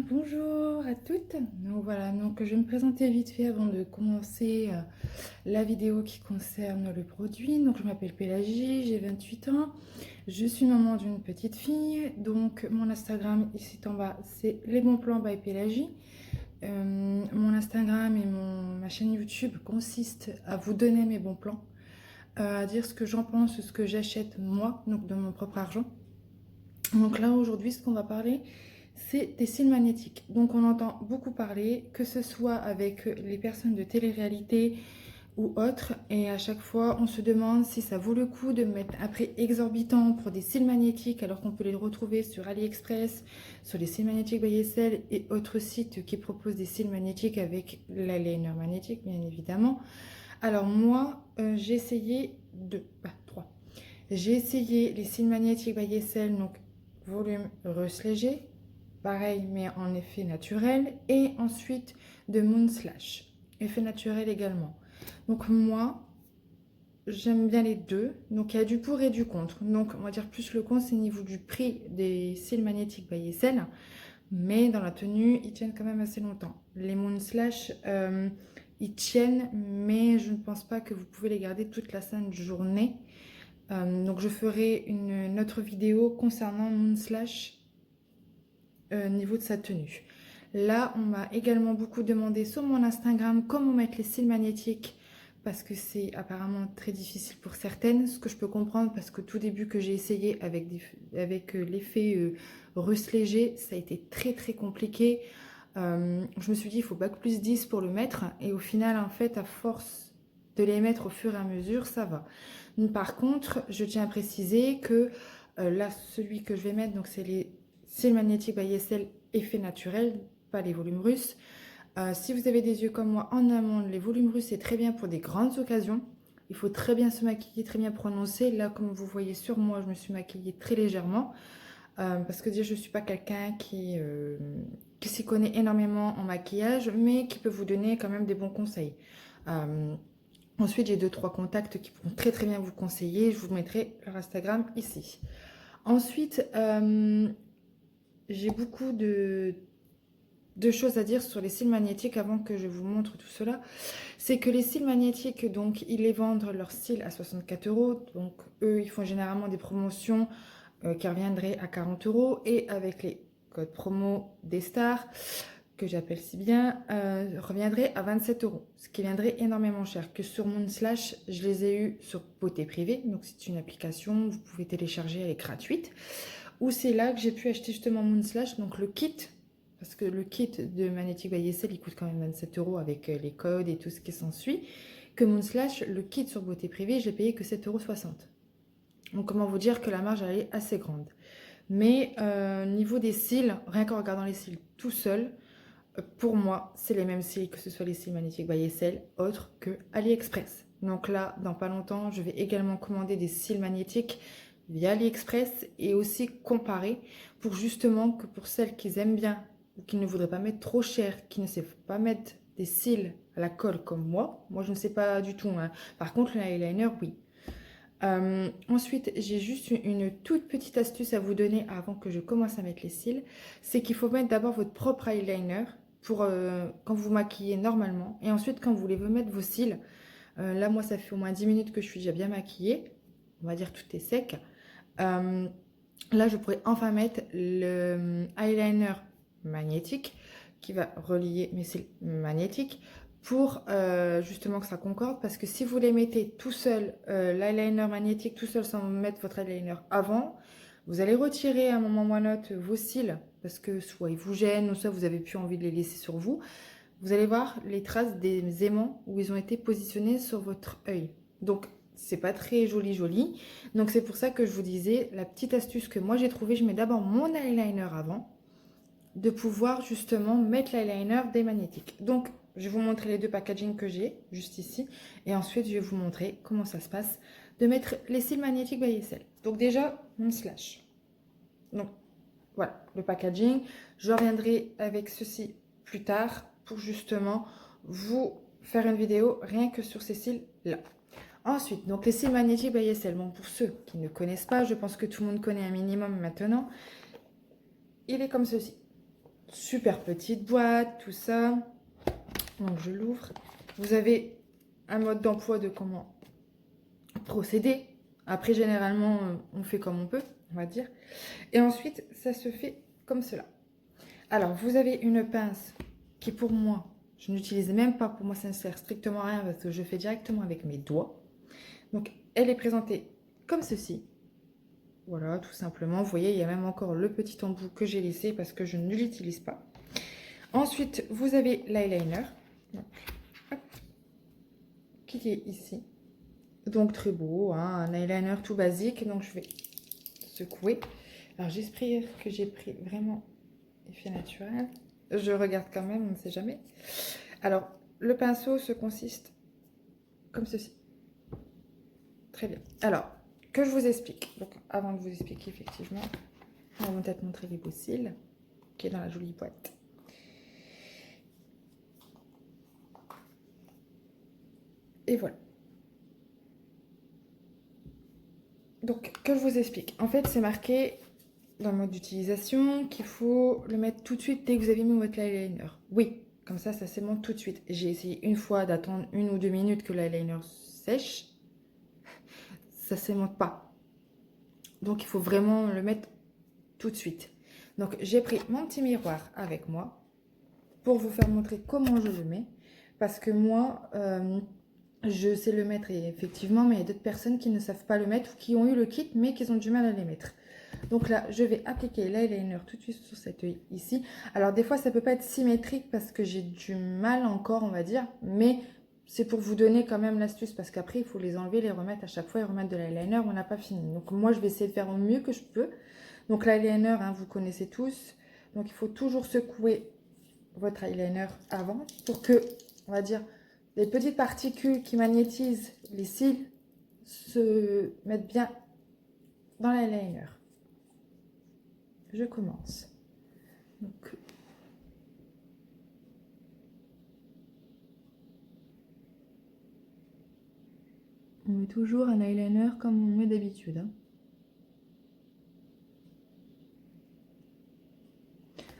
Bonjour à toutes. Donc voilà, donc je vais me présenter vite fait avant de commencer la vidéo qui concerne le produit. Donc je m'appelle Pélagie, j'ai 28 ans. Je suis maman d'une petite fille. Donc mon Instagram ici en bas, c'est les bons plans by Pélagie. Mon Instagram et ma chaîne YouTube consistent à vous donner mes bons plans, à dire ce que j'en pense, ce que j'achète moi, donc de mon propre argent. Donc là aujourd'hui, ce qu'on va parler, c'est des cils magnétiques. Donc on entend beaucoup parler, que ce soit avec les personnes de télé-réalité ou autres, et à chaque fois on se demande si ça vaut le coup de mettre un prix exorbitant pour des cils magnétiques alors qu'on peut les retrouver sur AliExpress, sur les cils magnétiques by Essel et autres sites qui proposent des cils magnétiques avec l'eyeliner magnétique bien évidemment. Alors moi j'ai essayé trois. J'ai essayé les cils magnétiques by Essel, donc volume russe léger, pareil mais en effet naturel, et ensuite de Moon Slash, effet naturel également. Donc moi j'aime bien les deux, donc il y a du pour et du contre. Donc on va dire plus le contre c'est au niveau du prix des cils magnétiques by Essel, mais dans la tenue ils tiennent quand même assez longtemps. Les Moon Slash ils tiennent, mais je ne pense pas que vous pouvez les garder toute la sainte journée. Donc je ferai une autre vidéo concernant Moon Slash niveau de sa tenue. Là, on m'a également beaucoup demandé sur mon Instagram comment mettre les cils magnétiques parce que c'est apparemment très difficile pour certaines, ce que je peux comprendre parce que tout début que j'ai essayé avec l'effet russe léger, ça a été très compliqué. Je me suis dit il faut bac plus 10 pour le mettre et au final en fait à force de les mettre au fur et à mesure ça va. Par contre je tiens à préciser que là celui que je vais mettre donc c'est les cils magnétiques by Essel effet naturel, pas les volumes russes. Si vous avez des yeux comme moi en amont, les volumes russes c'est très bien pour des grandes occasions. Il faut très bien se maquiller, très bien prononcer. Là comme vous voyez sur moi je me suis maquillée très légèrement. Parce que déjà je ne suis pas quelqu'un qui s'y connaît énormément en maquillage, mais qui peut vous donner quand même des bons conseils. Ensuite, j'ai 2-3 contacts qui pourront très bien vous conseiller. Je vous mettrai leur Instagram ici. Ensuite, j'ai beaucoup de choses à dire sur les cils magnétiques avant que je vous montre tout cela. C'est que les cils magnétiques, donc, ils les vendent leurs cils à 64 €. Donc, eux, ils font généralement des promotions qui reviendrait à 40 € et avec les codes promo des stars que j'appelle si bien reviendrait à 27 €, ce qui viendrait énormément cher. Que sur Moon Slash je les ai eu sur Beauté Privée, donc c'est une application vous pouvez télécharger, elle est gratuite, où c'est là que j'ai pu acheter justement Moon Slash, donc le kit, parce que le kit de Magnetic by Essel il coûte quand même 27 € avec les codes et tout ce qui s'ensuit. Que Moon Slash, le kit sur Beauté Privée, j'ai payé que 7,60 €. Donc comment vous dire que la marge elle est assez grande. Mais niveau des cils, rien qu'en regardant les cils tout seul, pour moi c'est les mêmes cils que ce soit les cils magnétiques by Essel, autres que AliExpress. Donc là dans pas longtemps je vais également commander des cils magnétiques via AliExpress et aussi comparer pour justement que pour celles qui aiment bien ou qui ne voudraient pas mettre trop cher, qui ne savent pas mettre des cils à la colle comme moi je ne sais pas du tout hein. Par contre l'eyeliner oui. Ensuite, j'ai juste une toute petite astuce à vous donner avant que je commence à mettre les cils. C'est qu'il faut mettre d'abord votre propre eyeliner pour quand vous maquillez normalement. Et ensuite, quand vous voulez mettre vos cils, là, moi, ça fait au moins 10 minutes que je suis déjà bien maquillée. On va dire tout est sec. Là, je pourrais enfin mettre le eyeliner magnétique qui va relier mes cils magnétiques pour justement que ça concorde, parce que si vous les mettez tout seul, l'eyeliner magnétique tout seul sans mettre votre eyeliner avant, vous allez retirer à un moment ou à un autre vos cils parce que soit ils vous gênent ou soit vous avez plus envie de les laisser sur vous. Vous allez voir les traces des aimants où ils ont été positionnés sur votre œil. Donc c'est pas très joli. Donc c'est pour ça que je vous disais, la petite astuce que moi j'ai trouvée, je mets d'abord mon eyeliner avant de pouvoir justement mettre l'eyeliner des magnétiques. Donc je vais vous montrer les deux packaging que j'ai juste ici et ensuite je vais vous montrer comment ça se passe de mettre les cils magnétiques by Essel. Donc déjà mon slash. Donc voilà le packaging. Je reviendrai avec ceci plus tard pour justement vous faire une vidéo rien que sur ces cils là. Ensuite, donc les cils magnétiques by Essel. Bon, pour ceux qui ne connaissent pas, je pense que tout le monde connaît un minimum maintenant. Il est comme ceci. super petite boîte, tout ça. Donc je l'ouvre. Vous avez un mode d'emploi de comment procéder. Après, généralement, on fait comme on peut, on va dire. Et ensuite, ça se fait comme cela. Alors, vous avez une pince qui, pour moi, je n'utilise même pas. Pour moi, ça ne sert strictement à rien parce que je fais directement avec mes doigts. Donc, elle est présentée comme ceci. Voilà, tout simplement. Vous voyez, il y a même encore le petit embout que j'ai laissé parce que je ne l'utilise pas. Ensuite, vous avez l'eyeliner qui est ici. Donc, très beau, hein, un eyeliner tout basique. Donc, je vais secouer. Alors, j'espère que j'ai pris vraiment effet naturel. Je regarde quand même, on ne sait jamais. Alors, le pinceau se consiste comme ceci. Très bien. Alors, que je vous explique. Donc, avant de vous expliquer, effectivement, on va peut-être montrer les beaux cils qui est dans la jolie boîte. Et voilà. Donc, que je vous explique. En fait, c'est marqué dans le mode d'utilisation qu'il faut le mettre tout de suite dès que vous avez mis votre eyeliner. Oui, comme ça s'aimente tout de suite. J'ai essayé une fois d'attendre 1 ou 2 minutes que l'eyeliner sèche. Ça s'aimente pas. Donc, il faut vraiment le mettre tout de suite. Donc, j'ai pris mon petit miroir avec moi pour vous faire montrer comment je le mets. Parce que moi, je sais le mettre et effectivement, mais il y a d'autres personnes qui ne savent pas le mettre ou qui ont eu le kit mais qui ont du mal à les mettre. Donc là, je vais appliquer l'eyeliner tout de suite sur cet œil ici. Alors des fois, ça peut pas être symétrique parce que j'ai du mal encore, on va dire. Mais c'est pour vous donner quand même l'astuce parce qu'après, il faut les enlever, les remettre à chaque fois et remettre de l'eyeliner. On n'a pas fini. Donc moi, je vais essayer de faire au mieux que je peux. Donc l'eyeliner, hein, vous connaissez tous. Donc il faut toujours secouer votre eyeliner avant pour que, on va dire, les petites particules qui magnétisent les cils se mettent bien dans l'eyeliner. Je commence. Donc, on met toujours un eyeliner comme on met d'habitude. Hein.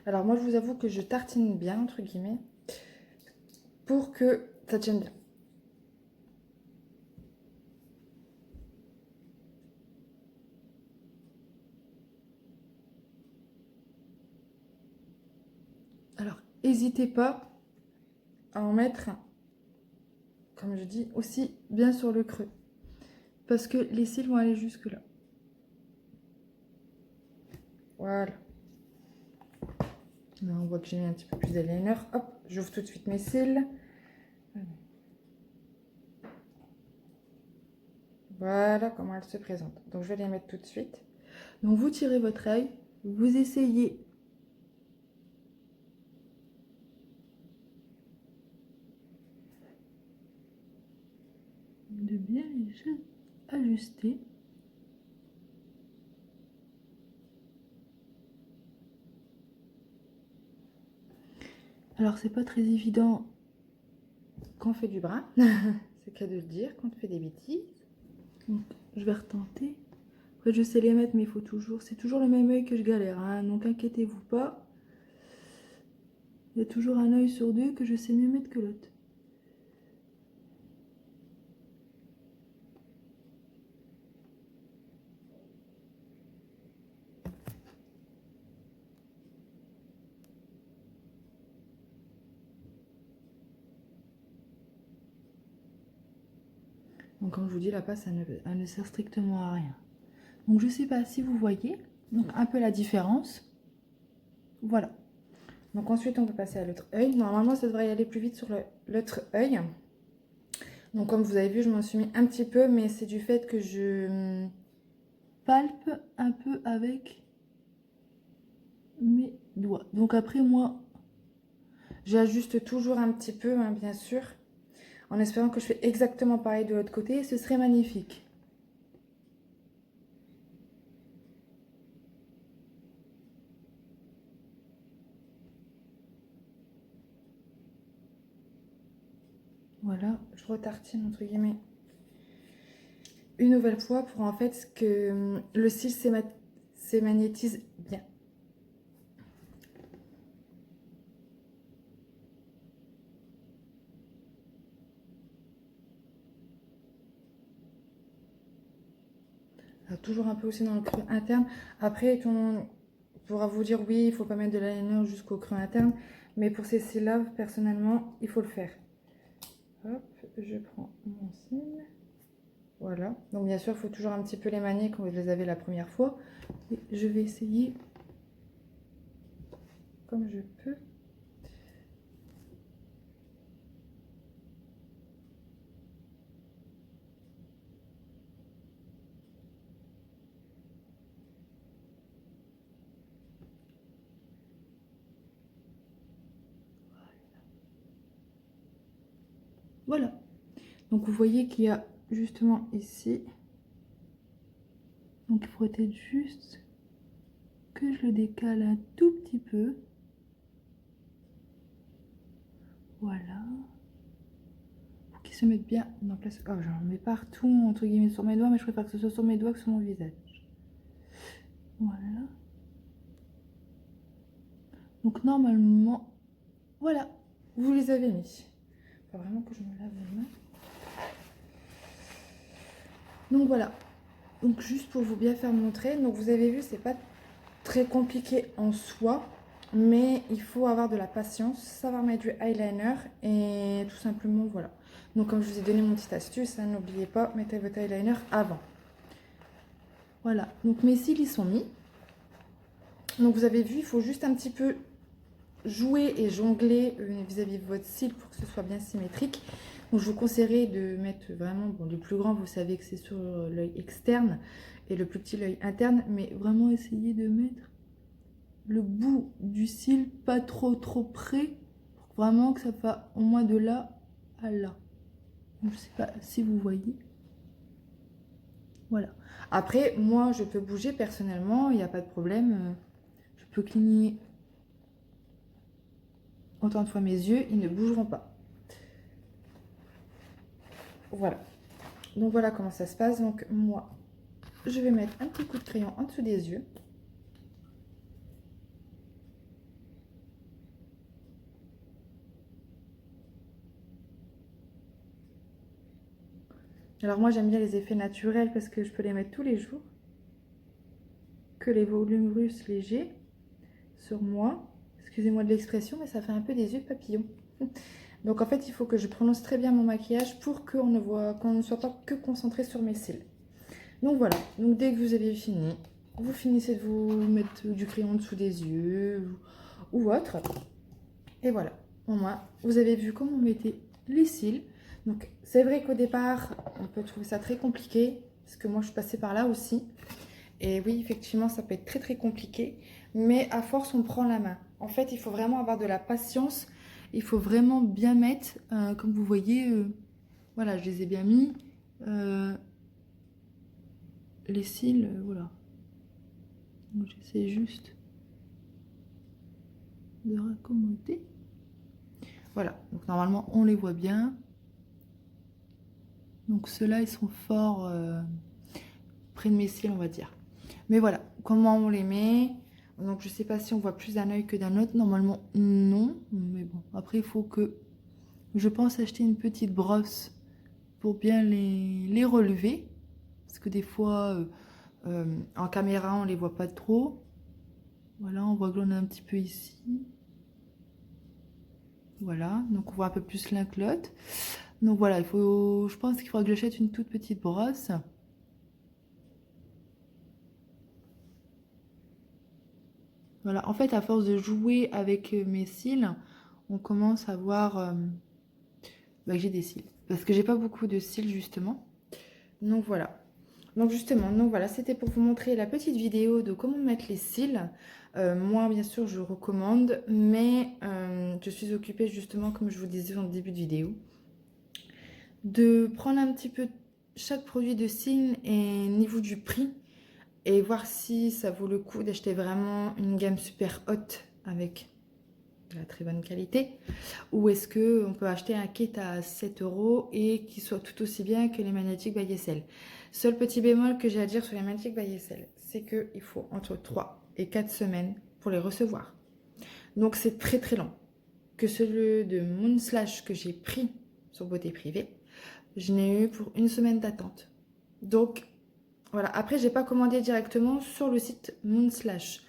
Alors moi, je vous avoue que je tartine bien, entre guillemets, pour que ça tienne bien. Alors, n'hésitez pas à en mettre, comme je dis, aussi bien sur le creux. Parce que les cils vont aller jusque là. Voilà. Là, on voit que j'ai mis un petit peu plus d'eyeliner. Hop, j'ouvre tout de suite mes cils. Voilà comment elle se présente. Donc, je vais les mettre tout de suite. Donc, vous tirez votre œil. Vous essayez de bien les ajuster. Alors, c'est pas très évident quand on fait du bras. C'est qu'à de le dire quand on fait des bêtises. Donc, je vais retenter. Après, je sais les mettre, mais il faut toujours... C'est toujours le même œil que je galère. Hein, donc, inquiétez-vous pas. Il y a toujours un œil sur deux que je sais mieux mettre que l'autre. Donc, comme je vous dis, la passe, elle ne sert strictement à rien. Donc, je sais pas si vous voyez. Donc, un peu la différence. Voilà. Donc, ensuite, on peut passer à l'autre œil. Normalement, ça devrait y aller plus vite sur l'autre œil. Donc, comme vous avez vu, je m'en suis mis un petit peu, mais c'est du fait que je palpe un peu avec mes doigts. Donc, après, moi, j'ajuste toujours un petit peu, hein, bien sûr, en espérant que je fais exactement pareil de l'autre côté. Ce serait magnifique. Voilà, je retartine entre guillemets une nouvelle fois pour en fait que le cil s'émagnétise bien. toujours un peu aussi dans le creux interne. Après, tout le monde pourra vous dire oui, il faut pas mettre de l'eyeliner jusqu'au creux interne. Mais pour ces cils-là, personnellement, il faut le faire. Hop, je prends mon cil. Voilà. Donc bien sûr, il faut toujours un petit peu les manier quand vous les avez la première fois. Et je vais essayer comme je peux. Voilà. Donc vous voyez qu'il y a justement ici. Donc il faudrait peut-être juste que je le décale un tout petit peu. Voilà. Pour qu'il se mette bien en place. Oh, j'en mets partout, entre guillemets, sur mes doigts, mais je préfère que ce soit sur mes doigts que sur mon visage. Voilà. Donc normalement, voilà, vous les avez mis. Faut vraiment que je me lave les mains. Donc voilà. Donc juste pour vous bien faire montrer. Donc vous avez vu, c'est pas très compliqué en soi. Mais il faut avoir de la patience, savoir mettre du eyeliner et tout simplement voilà. Donc comme je vous ai donné mon petite astuce, hein, n'oubliez pas, mettez votre eyeliner avant. Voilà, donc mes cils ils sont mis. Donc vous avez vu, il faut juste un petit peu jouer et jongler vis-à-vis de votre cil pour que ce soit bien symétrique. Donc je vous conseillerais de mettre vraiment, bon le plus grand vous savez que c'est sur l'œil externe et le plus petit l'œil interne, mais vraiment essayez de mettre le bout du cil pas trop près pour vraiment que ça va au moins de là à là. Donc, je sais pas si vous voyez. Voilà. Après moi je peux bouger personnellement, il n'y a pas de problème. Je peux cligner autant de fois mes yeux, ils ne bougeront pas. Voilà. Donc voilà comment ça se passe. Donc moi je vais mettre un petit coup de crayon en dessous des yeux. Alors moi j'aime bien les effets naturels parce que je peux les mettre tous les jours. Que les volumes russes légers sur moi. Excusez-moi de l'expression, mais ça fait un peu des yeux de papillon. Donc en fait il faut que je prononce très bien mon maquillage pour qu'on ne soit pas que concentré sur mes cils. Donc voilà, donc dès que vous avez fini, vous finissez de vous mettre du crayon en dessous des yeux ou autre. Et voilà, au moins vous avez vu comment on mettait les cils. Donc c'est vrai qu'au départ on peut trouver ça très compliqué parce que moi je suis passée par là aussi. Et oui effectivement ça peut être très compliqué, mais à force on prend la main. En fait il faut vraiment avoir de la patience, il faut vraiment bien mettre, comme vous voyez, voilà je les ai bien mis. Les cils, voilà. J'essaie juste de raccommoder. Voilà, donc normalement on les voit bien. Donc ceux-là ils sont forts près de mes cils on va dire. Mais voilà, comment on les met. Donc je sais pas si on voit plus d'un œil que d'un autre. Normalement non, mais bon. Après il faut que je pense acheter une petite brosse pour bien les relever. Parce que des fois en caméra on les voit pas trop. Voilà, on voit que l'on a un petit peu ici. Voilà, donc on voit un peu plus l'un que l'autre. Donc voilà, je pense qu'il faudra que j'achète une toute petite brosse. Voilà, en fait, à force de jouer avec mes cils, on commence à voir que j'ai des cils. Parce que j'ai pas beaucoup de cils, justement. Donc voilà. Donc justement, donc voilà, c'était pour vous montrer la petite vidéo de comment mettre les cils. Moi, bien sûr, je recommande, mais je suis occupée, justement, comme je vous disais en début de vidéo, de prendre un petit peu chaque produit de cils et niveau du prix et voir si ça vaut le coup d'acheter vraiment une gamme super haute avec de la très bonne qualité, ou est-ce que on peut acheter un kit à 7 € et qui soit tout aussi bien que les magnétiques by YSL. Seul petit bémol que j'ai à dire sur les magnétiques by YSL, c'est qu'il faut entre 3 et 4 semaines pour les recevoir. Donc c'est très long. Que celui de Moonslash que j'ai pris sur Beauté Privée, je n'ai eu pour une semaine d'attente. Donc Voilà, après, j'ai pas commandé directement sur le site Moonslash.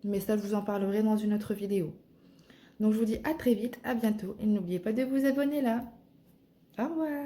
Mais ça, je vous en parlerai dans une autre vidéo. Donc, je vous dis à très vite, à bientôt. Et n'oubliez pas de vous abonner là. Au revoir.